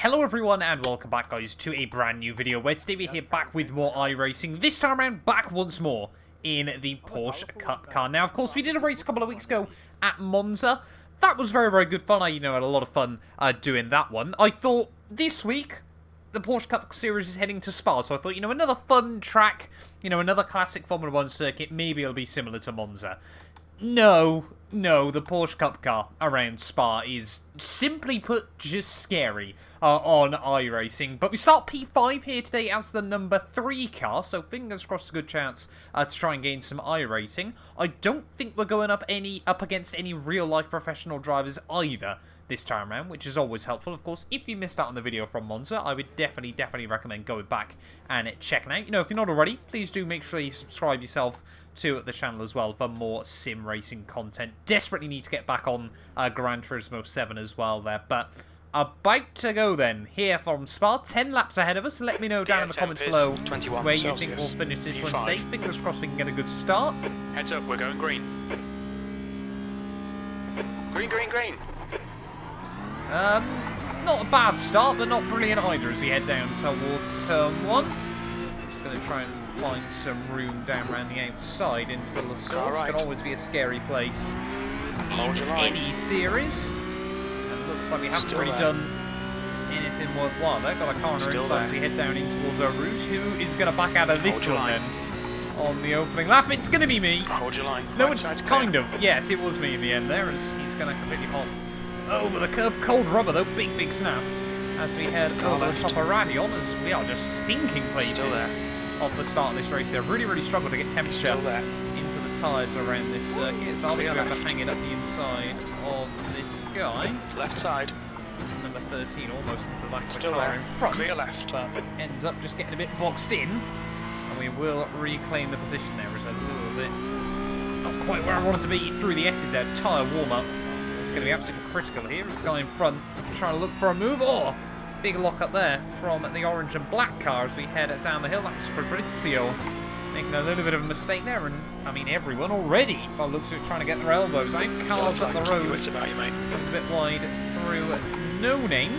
Hello everyone and welcome back guys to a brand new video where today we're here back with more iRacing. This time around back once more in the Porsche Cup car. Now of course we did a race a couple of weeks ago at Monza. That was very good fun. I had a lot of fun doing that one. I thought this week the Porsche Cup Series is heading to Spa, so I thought another fun track, another classic Formula 1 circuit, maybe it'll be similar to Monza. No, the Porsche Cup car around Spa is, simply put, just scary on iRacing. But we start P5 here today as the number 3 car, so fingers crossed a good chance to try and gain some iRacing. I don't think we're going up against any real-life professional drivers either this time around, which is always helpful. Of course, if you missed out on the video from Monza, I would definitely recommend going back and checking out. If you're not already, please do make sure you subscribe yourself to the channel as well for more sim racing content. Desperately need to get back on Gran Turismo 7 as well there. But about to go then, here from Spa, 10 laps ahead of us. Let me know down in the comments below where you think we'll finish this one today. Fingers crossed we can get a good start. Heads up, we're going green. Green. Not a bad start, but not brilliant either as we head down towards turn 1. Just going to try and find some room down around the outside into the Lemans. Right. Can always be a scary place in any series. And it looks like we haven't really done anything worthwhile there. Got a car on our inside as we head down in towards our route. Who is going to back out of this one then? On the opening lap, it's going to be me. Hold your line. No, it's kind of. Yes, it was me in the end there as he's going to completely hop over the curb. Cold rubber though, big snap. As we head over the top of Radion, as we are just sinking places off the start of this race. They really struggle to get temperature into the tyres around this circuit. So I'll be able to hang it up the inside of this guy. Left side. Number 13 almost into the back of the car in front. Clear left. But ends up just getting a bit boxed in. And we will reclaim the position there. It's a little bit not quite where I wanted to be through the S's there. Tyre warm-up. It's going to be absolutely critical here. This guy in front trying to look for a move. Oh! Big lock up there from the orange and black car as we head down the hill. That's Fabrizio making a little bit of a mistake there, and I mean everyone already by the looks of it trying to get their elbows out. Cars up the road, a bit wide through no name.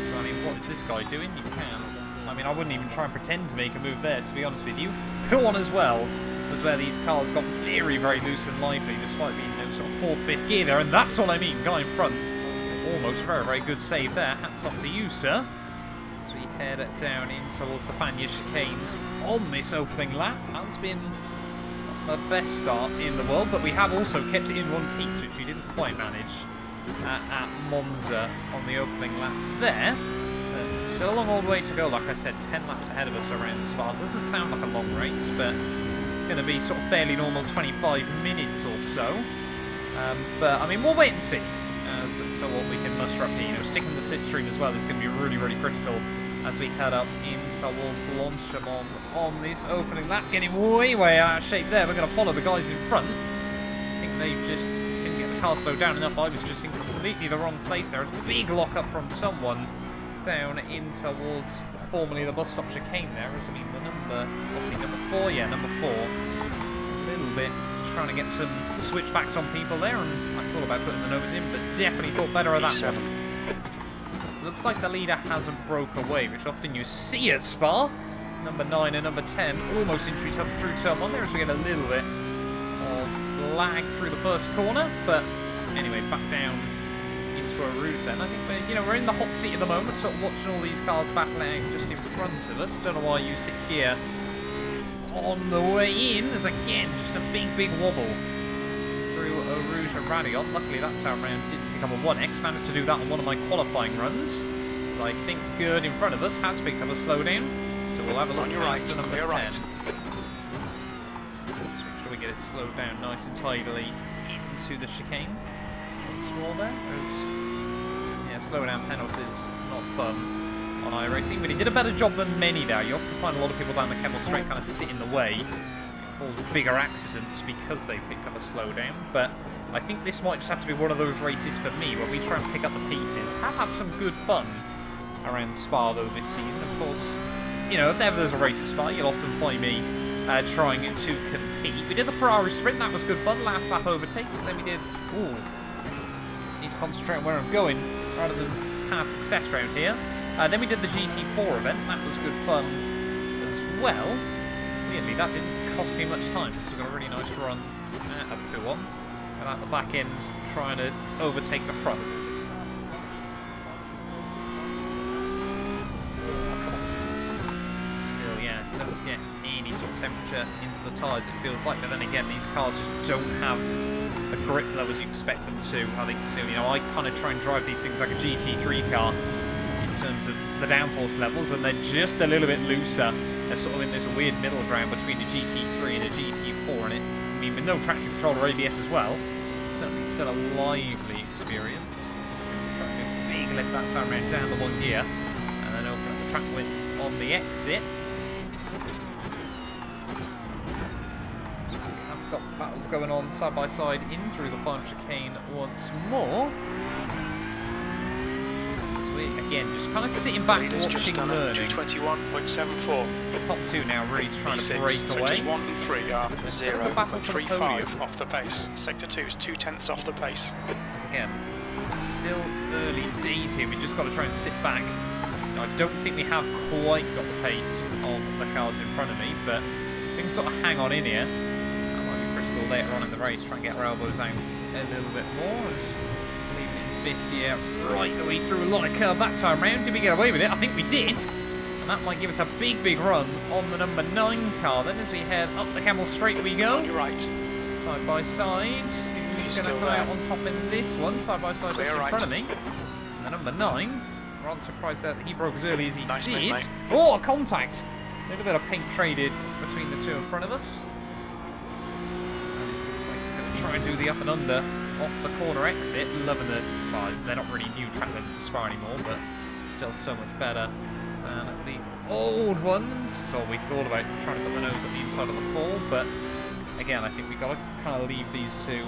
So, I mean, what is this guy doing? You can. I mean, I wouldn't even try and pretend to make a move there, to be honest with you. P1 as well was where these cars got very loose and lively, despite being sort of 4th, 5th gear there, and that's what I mean. Guy in front. Almost very good save there. Hats off to you, sir. As we head down in towards the Fania chicane on this opening lap. Has been the best start in the world, but we have also kept it in one piece, which we didn't quite manage at Monza on the opening lap there. Still a long old way to go, like I said, 10 laps ahead of us around Spa. Doesn't sound like a long race, but going to be sort of fairly normal 25 minutes or so. But, I mean, we'll wait and see. As to what we can muster up here. Sticking the slipstream as well is going to be really critical as we head up in towards Blanchemont on this opening lap. Getting way out of shape there. We're going to follow the guys in front. I think they just didn't get the car slowed down enough. I was just in completely the wrong place there. It's a big lock up from someone down in towards formerly the bus stop chicane there. As I mean, the number 4? Yeah, number 4. A little bit trying to get some switchbacks on people there, and I thought about putting the nose in, but definitely thought better of that one. So it looks like the leader hasn't broke away, which often you see at Spa. Number 9 and number 10 almost into each other through turn 1 there as we get a little bit of lag through the first corner, but anyway, back down into a rouge then. I think we're in the hot seat at the moment, sort of watching all these cars battling just in front of us. Don't know why you sit here. On the way in, there's again just a big wobble through a Rouge and Radion. Luckily that time round didn't pick up a 1X. Managed to do that on one of my qualifying runs. But I think Gerd in front of us has picked up a slowdown. So we'll have a look at the number 10. Let's make sure we get it slowed down nice and tidily into the chicane. Once more there. There's slow down penalties, not fun on iRacing, but he did a better job than many there. You often find a lot of people down the Kemmel Straight kind of sit in the way and cause bigger accidents because they picked up a slowdown. But I think this might just have to be one of those races for me where we try and pick up the pieces. Have had some good fun around Spa though this season. Of course, if ever there's a race at Spa, you'll often find me trying to compete. We did the Ferrari sprint, that was good fun. Last lap overtakes. Then we did. Need to concentrate on where I'm going rather than car success round here. Then we did the GT4 event. That was good fun as well. Weirdly, that didn't cost me much time because we got a really nice run at a P1. And at the back end, trying to overtake the front. Still, yeah, don't get any sort of temperature into the tyres, it feels like. But then again, these cars just don't have the grip levels you expect them to. I think still, you know, I kind of try and drive these things like a GT3 car in terms of the downforce levels, and they're just a little bit looser. They're sort of in this weird middle ground between a GT3 and a GT4, and I mean, with no traction control or ABS as well, it's certainly still a lively experience. Just going to try and do a big lift that time around down the one gear, and then open up the track width on the exit. I've got battles going on side by side in through the final chicane once more. Again, just kind of sitting back, watching, learning. 221.74. The top two now really trying to break away. Sectors 1 and 3 are 0.35 off the pace. Sector 2 is 0.2 off the pace. As again, still early days here. We just got to try and sit back. Now, I don't think we have quite got the pace of the cars in front of me, but we can sort of hang on in here. That might be critical later on in the race. Try and get our elbows out a little bit more. As 50 out right the way through a lot of curve that time round. Did we get away with it? I think we did. And that might give us a big, big run on the number 9 car then as we head up the Camel Straight we go. You're right. Side by side. Who's going to come out on top in this one? Side by side just in front of me. And the number 9. I'm rather surprised there that he broke as early as he did. Mate. Oh, contact. A little bit of paint traded between the two in front of us. And it looks like he's going to try and do the up and under off the corner exit. Loving the, well, they're not really new track limits to Spa anymore, but still so much better than the old ones. So we thought about trying to put the nose at the inside of the fall, but again, I think we've got to kind of leave these two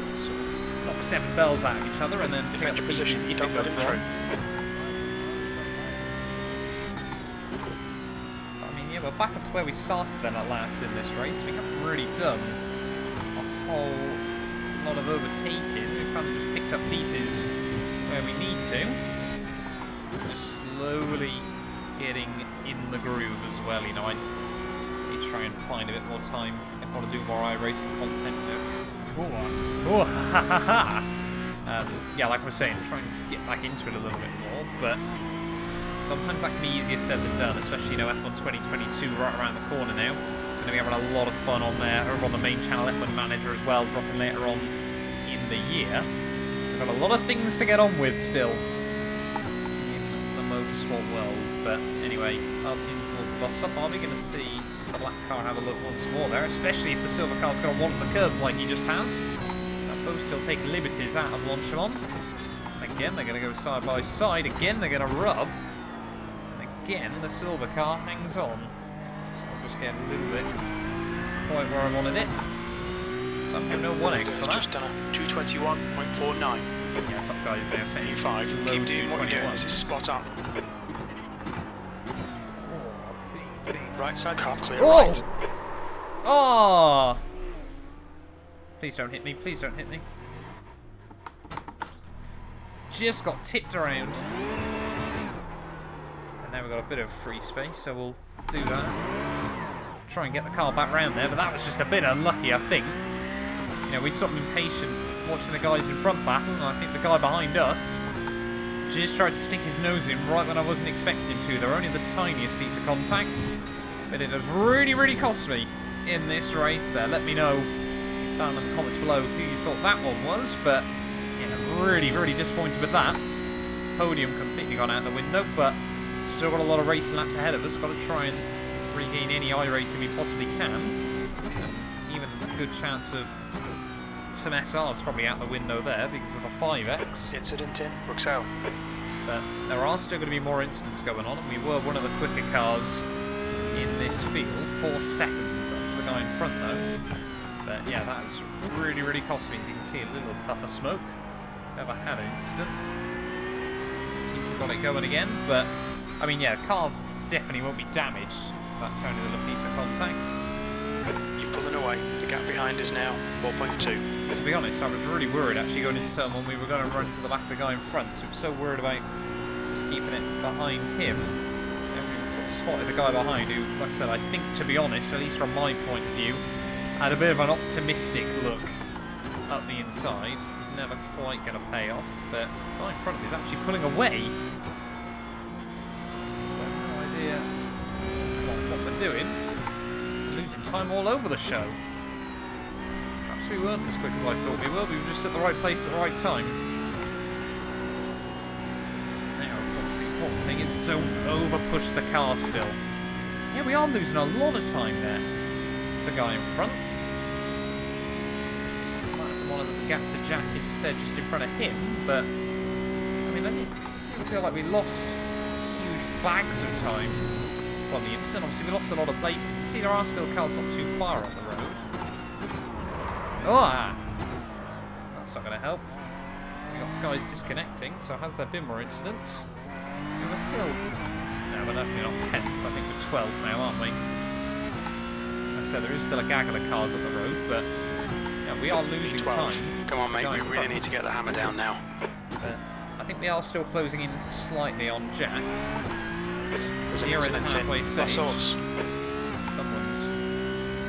to sort of knock 7 bells out of each other and then pick up the pieces if it goes wrong. I mean, yeah, we're back up to where we started then at last in this race. We haven't really done a whole lot of overtaking. We've kind of just picked up pieces where we need to. Just slowly getting in the groove as well. You know, I need to try and find a bit more time if I want to do more iRacing content. Oh, ha ha ha! Yeah, like I was saying, try and get back into it a little bit more, but sometimes that can be easier said than done, especially, you know, F1 2022 right around the corner now. Going to be having a lot of fun on there, over on the main channel, F1 Manager as well, dropping later on in the year. We've got a lot of things to get on with still in the motorsport world, but anyway, up in towards the bus stop, are we going to see the black car have a look once more there, especially if the silver car's going to want the curves like he just has. They'll both still take liberties out of Blanchimont. Again, they're going to go side by side, again they're going to rub, and again the silver car hangs on. Just get a little bit point where I wanted it. So I'm giving no 1x for that. Just done a 221.49. Yeah, top guys now setting 5. low Keep doing what you're doing. 221s. This is spot on. Right side car clear. Oh! Right. Oh! Please don't hit me. Please don't hit me. Just got tipped around. And now we've got a bit of free space, so we'll do that. Try and get the car back round there, but that was just a bit unlucky, I think. You know, we'd sort of impatient watching the guys in front battle, and I think the guy behind us just tried to stick his nose in right when I wasn't expecting him to. They're only the tiniest piece of contact, but it has really, really cost me in this race there. Let me know down in the comments below who you thought that one was, but yeah, really, really disappointed with that. Podium completely gone out the window, but still got a lot of racing laps ahead of us. Got to try and regain any I rating we possibly can. Even a good chance of some SRs probably out the window there because of a 5X. Incident in Bruxelles. But there are still going to be more incidents going on, and we were one of the quicker cars in this field. 4 seconds up to the guy in front though. But yeah, that has really, really cost me. As you can see, a little puff of smoke. Never had an incident. Seems to have got it going again, but I mean, yeah, the car definitely won't be damaged. That tiny little piece of contact. You're pulling away. The gap behind is now 4.2. To be honest, I was really worried actually going into turn one. We were going to run to the back of the guy in front, so we were so worried about Just keeping it behind him. Everyone's sort of spotted the guy behind who, like I said, I think, to be honest, at least from my point of view, had a bit of an optimistic look up the inside. He's never quite going to pay off, but the guy in front of him is actually pulling away. So no idea what we're doing. We're losing time all over the show. Perhaps we weren't as quick as I thought we were. We were just at the right place at the right time. Now, of course, the important thing is don't over-push the car still. Yeah, we are losing a lot of time there. The guy in front. Might have to monitor the gap to Jack instead, just in front of him, but I mean, I do feel like we lost huge bags of time on the instant. Obviously, we lost a lot of places. You can see there are still cars not too far on the road. Oh, that's not going to help. We got guys disconnecting, so has there been more incidents? We were still... No, we're definitely not 10th. I think we're 12th now, aren't we? Like I said, there is still a gaggle of cars on the road, but yeah, we are losing time. Come on, mate, we really need to get the hammer down now. But I think we are still closing in slightly on Jack. There's an near in the incident halfway in stage. Source. Someone's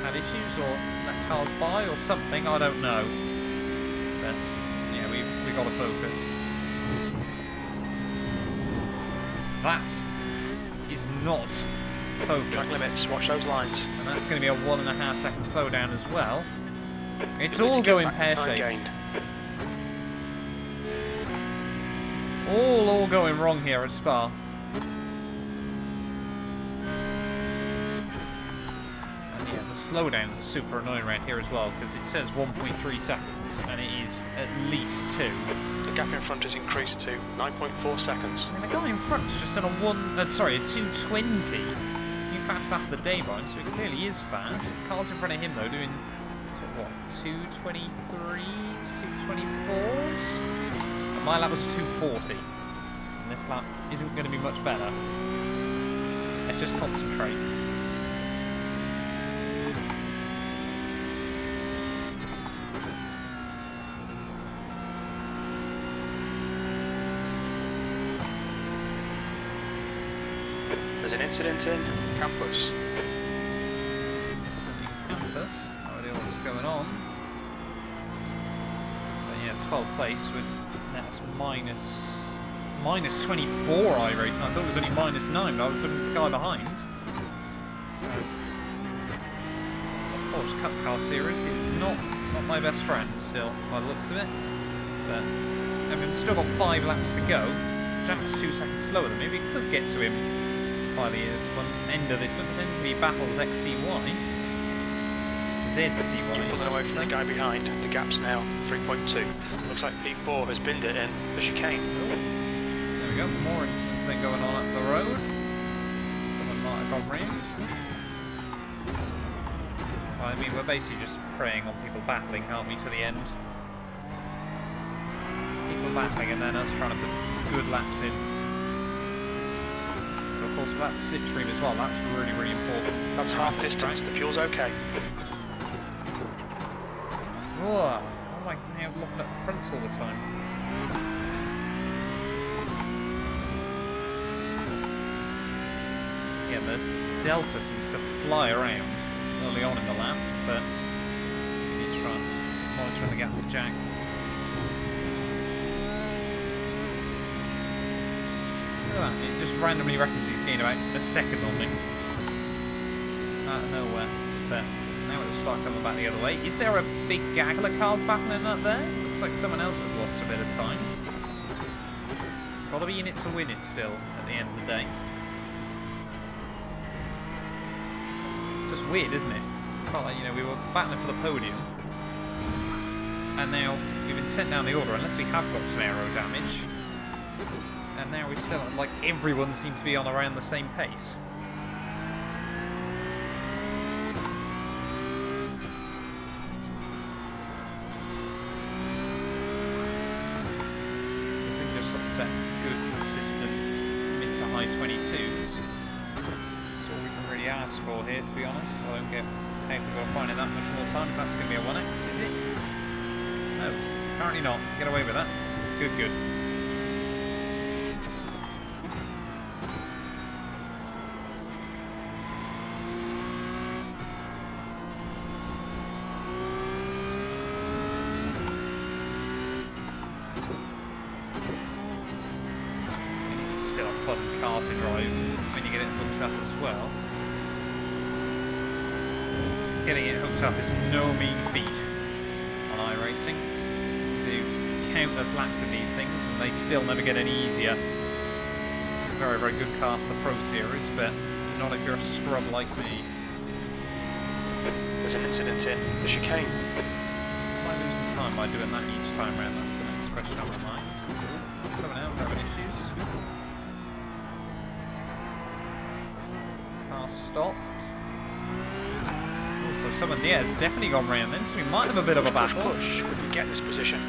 had issues or let cars by or something, I don't know. But yeah, we've got to focus. That is not focus. Track limits, watch those lines. And that's going to be a 1.5 second slowdown as well. It's all going pear-shaped. All going wrong here at Spa. And yeah, the slowdowns are super annoying around here as well, because it says 1.3 seconds, and it is at least 2. The gap in front has increased to 9.4 seconds. I mean, the guy in front's just on a 220. New fast lap of the day, Brian, so it clearly is fast. Cars in front of him, though, doing, what, 223s, 224s? And my lap was 240. And this lap isn't going to be much better. Let's just concentrate. There's an incident in campus. Incident in campus. No idea what's going on. But yeah, 12th place with that's minus 24 I rating. I thought it was only minus 9, but I was looking at the guy behind. So the Porsche Cup Car Series is not my best friend still, by the looks of it. But I mean, we've still got 5 laps to go. Jack's 2 seconds slower than me. We could get to him by the end of this one. Depends if he battles XCY. ZCY. Pulling away from the guy behind. The gap's now 3.2. Looks like P4 has binned it in the chicane. There we go. More incidents then going on up the road. Someone might have gone round. I mean, we're basically just preying on people battling, aren't we, to the end? People battling and then us trying to put good laps in. But of course, for that slipstream as well, that's really, really important. That's half distance. The fuel's okay. Whoa. Why am I now looking at the fronts all the time? Yeah, the Delta seems to fly around early on in the lap, but we need to try and monitor the gap to Jack. Look at that, it just randomly reckons he's gained about a second on me. Out of nowhere, but now it'll start coming back the other way. Is there a big gaggle of cars battling up there? Looks like someone else has lost a bit of time. Gotta be in it to win it still, at the end of the day. Just weird, isn't it? Felt like, you know, we were battling for the podium, and now we've been sent down the order, unless we have got some aero damage. And now we still, like, everyone seems to be on around the same pace. Set good, consistent mid to high 22s. That's all we can really ask for here, to be honest. I don't get capable of finding that much more time, so that's going to be a 1x, is it? No, apparently not. Get away with that. Good, good. still a fun car to drive when you get it hooked up as well. Getting it hooked up is no mean feat on iRacing. They do countless laps of these things and they still never get any easier. It's a very, very good car for the Pro Series, but not if you're a scrub like me. There's an incident in the chicane. Am I losing time by doing that each time round? That's the next question on my mind. Someone else having issues. Car stopped. Oh, so someone, yeah, has definitely gone round then, so we might have a bit of a battle. Push when you get this position.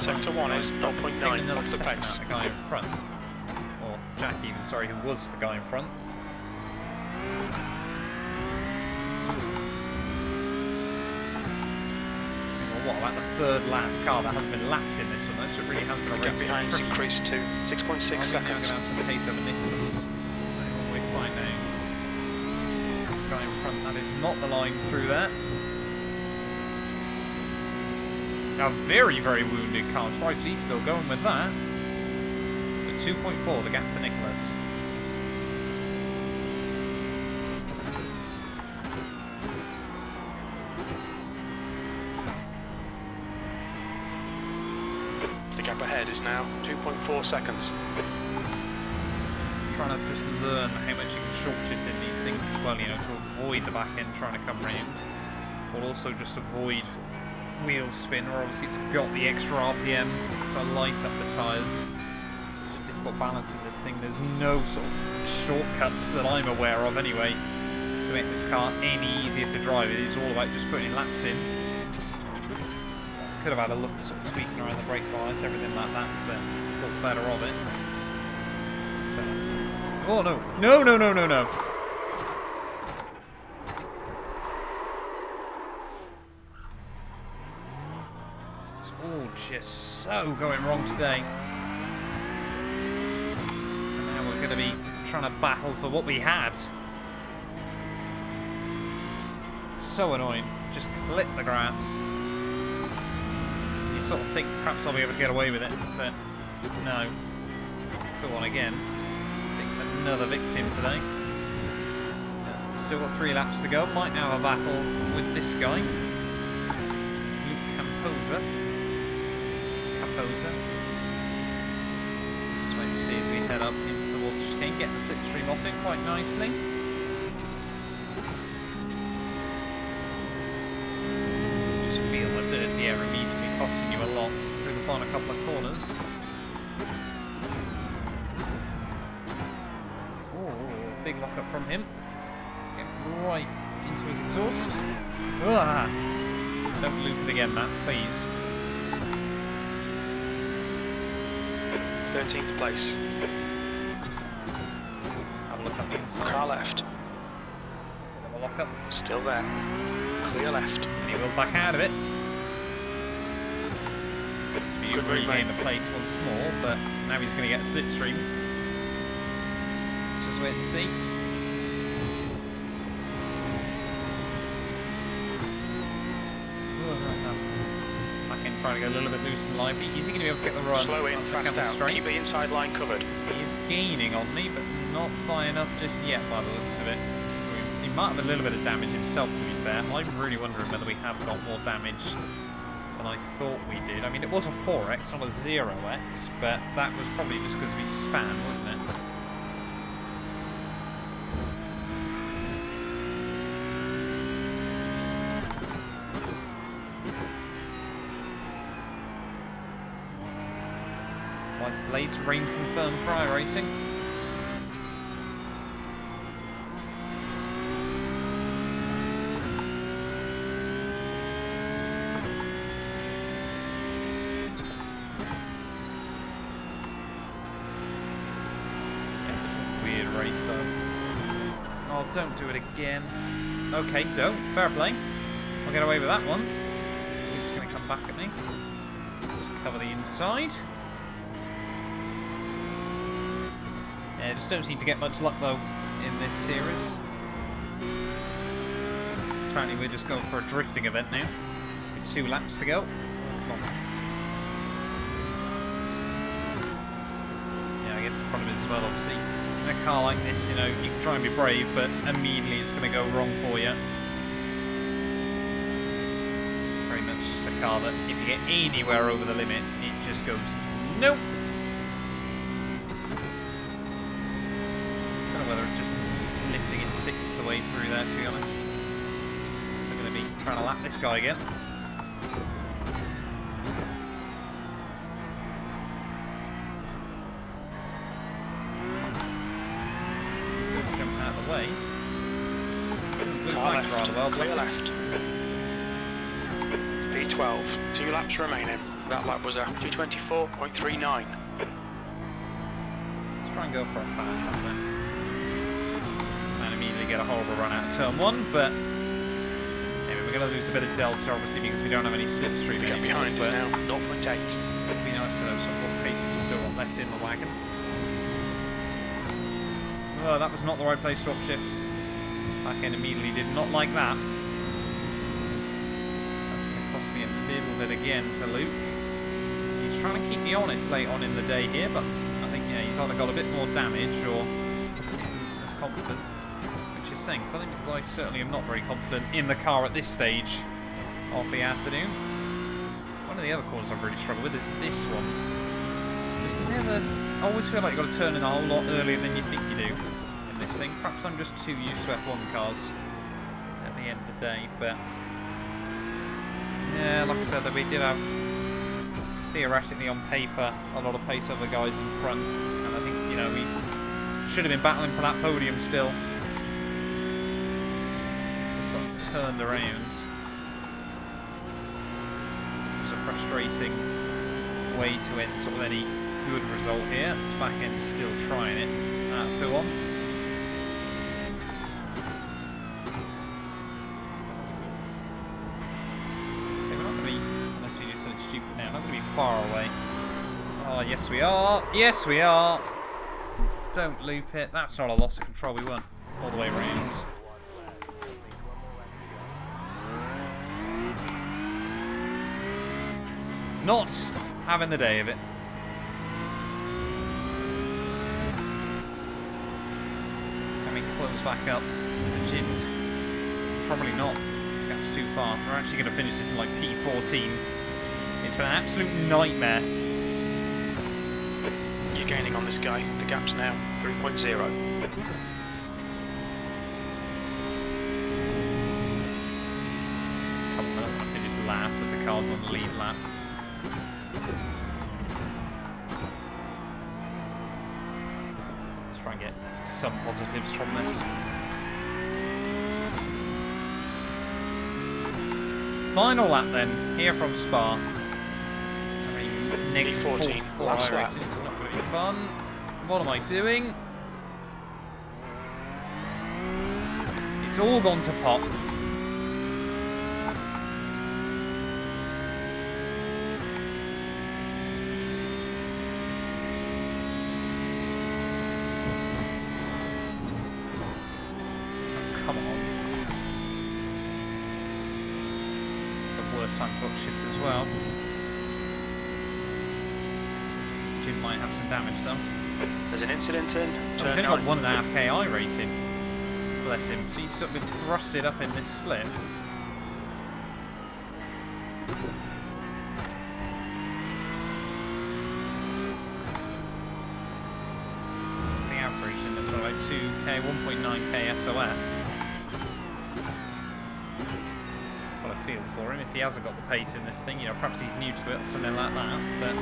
Sector 1 is 0.9 off the pace. The guy in front. Or Jack even, sorry, who was the guy in front. What, about the third last car that has been lapped in this one though, so it really has been a race. Behind increased to 6.6 seconds. I'm going to have some pace over Nicholas. We find out. This guy in front, that is not the line through there. A very, very wounded car. Why is he still going with that? But 2.4, the gap to Nicholas. The gap ahead is now 2.4 seconds. Trying to just learn how much you can short shift in these things as well, you know, to avoid the back end trying to come round. Or also just avoid wheel spin, or obviously it's got the extra RPM to light up the tyres. Such a difficult balance in this thing. There's no sort of shortcuts that I'm aware of anyway to make this car any easier to drive. It is all about just putting laps in. Could have had a look at sort of tweaking around the brake bars, everything like that, but thought better of it. So, oh no, no, no, no, no, no. It's all just so going wrong today. And now we're going to be trying to battle for what we had. So annoying. Just clip the grass. You sort of think perhaps I'll be able to get away with it, but no. Go on again. Takes another victim today. Still got 3 laps to go. Might now have a battle with this guy. Camposa. Let's just wait and see as we head up in towards the chicane, getting the slipstream off it quite nicely. Just feel the dirty air immediately costing you a lot through the final couple of corners. Oh, big lock up from him. Get right into his exhaust. Ah! Don't loop it again, Matt, please. 13th place. Have a look up the inside. Car left. Have a lock up. Still there. Clear left. And he will back out of it. He regained the place once more, but now he's going to get a slipstream. Let's just wait and see. Trying to go a little bit loose and lively. Is he going to be able to get the run? Slow in, fast out. Straight? Keep the inside line covered. He is gaining on me, but not by enough just yet by the looks of it. So he might have a little bit of damage himself, to be fair. I'm really wondering whether we have got more damage than I thought we did. I mean, it was a 4X, not a 0X, but that was probably just because we span, wasn't it? Blades rain confirmed for iRacing. Yeah, such a weird race though. Oh, don't do it again. Okay, don't. Fair play. I'll get away with that one. Luke's going to come back at me. Just cover the inside. Yeah, just don't seem to get much luck though in this series. Apparently we're just going for a drifting event now. With 2 laps to go. Oh, come on. space in front of us as well, obviously. In a car like this, you know, you can try and be brave, but immediately it's going to go wrong for you. Very much just a car that, if you get anywhere over the limit, it just goes, nope. I don't know whether it's just lifting in sixth the way through there, to be honest. So I'm going to be trying to lap this guy again. Rather well, clear left. V12, 2 laps remaining. That lap was a 2:24.39. Let's try and go for a fast lap then. And immediately get a horrible run out of turn 1, but maybe we're going to lose a bit of delta, obviously, because we don't have any slipstream anymore. Get behind us now, 0.8. It'd be nice to know some more pace we've still got left in the wagon. Oh, that was not the right place to upshift. Back end immediately did not like that. That's going to cost me a little bit again to Luke. He's trying to keep me honest late on in the day here, but I think, yeah, he's either got a bit more damage or isn't as confident, which is saying something, because I certainly am not very confident in the car at this stage of the afternoon. One of the other corners I've really struggled with is this one. Just never, I always feel like you've got to turn in a whole lot earlier than you think you do. This thing. Perhaps I'm just too used to F1 cars at the end of the day, but yeah, like I said, that we did have theoretically on paper a lot of pace over the guys in front, and I think, you know, we should have been battling for that podium still. Just got turned around. It was a frustrating way to end sort of any good result here. This back end still trying it. Who on? Stupid now. Not going to be far away. Oh, yes we are. Yes we are. Don't loop it. That's not a loss of control. We weren't all the way around. Not having the day of it. Can we close back up to Jint? Probably not. Gap's too far. We're actually going to finish this in like P14. It's been an absolute nightmare. You're gaining on this guy. The gap's now 3.0. Come on, I want to finish last of the cars on the lead lap. Let's try and get some positives from this. Final lap then, here from Spa. Negative 44 Iracing is not going to be fun. What am I doing? It's all gone to pot. Oh, come on. It's the worst time to upshift as well. Jim might have some damage though. There's an incident in. He's only got 1.5 KI rating. Bless him. So he's sort of been thrusted up in this split. What's the average in this one? About 2K, 1.9K SOF. Got a feel for him. If he hasn't got the pace in this thing, you know, perhaps he's new to it or something like that. But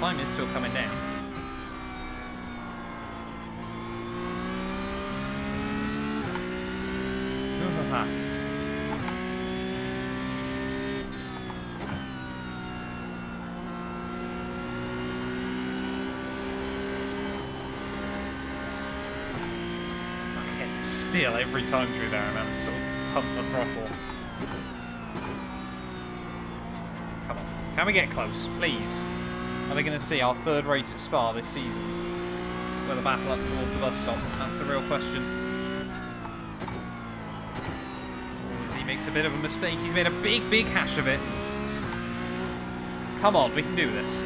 time is still coming down. Still, every time through there, I'm having to sort of pump the throttle. Come on. Can we get close, please? Are we going to see our third race at Spa this season? With a battle up towards the bus stop? That's the real question. Or as he makes a bit of a mistake, he's made a big, big hash of it. Come on, we can do this.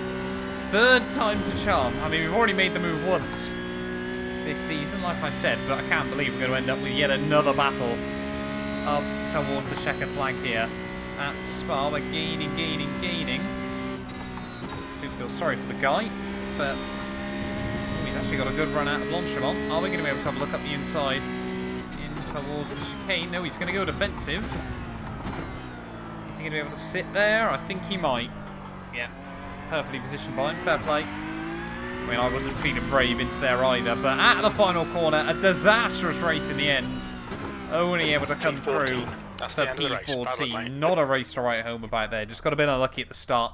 Third time's a charm. I mean, we've already made the move once this season, like I said, but I can't believe we're going to end up with yet another battle up towards the checkered flag here at Spa. We're gaining. I do feel sorry for the guy, but he's actually got a good run out of Blanchimont. Are we going to be able to have a look up the inside in towards the chicane? No, he's going to go defensive. Is he going to be able to sit there? I think he might. Yeah, perfectly positioned by him. Fair play. I mean, I wasn't feeling brave into there either, but at the final corner, a disastrous race in the end. Only able to come through for P14. Not a race to write home about there. Just got a bit unlucky at the start,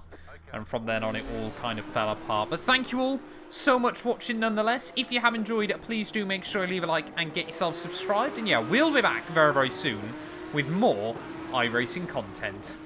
and from then on it all kind of fell apart. But thank you all so much for watching nonetheless. If you have enjoyed it, please do make sure you leave a like and get yourself subscribed. And yeah, we'll be back very, very soon with more iRacing content.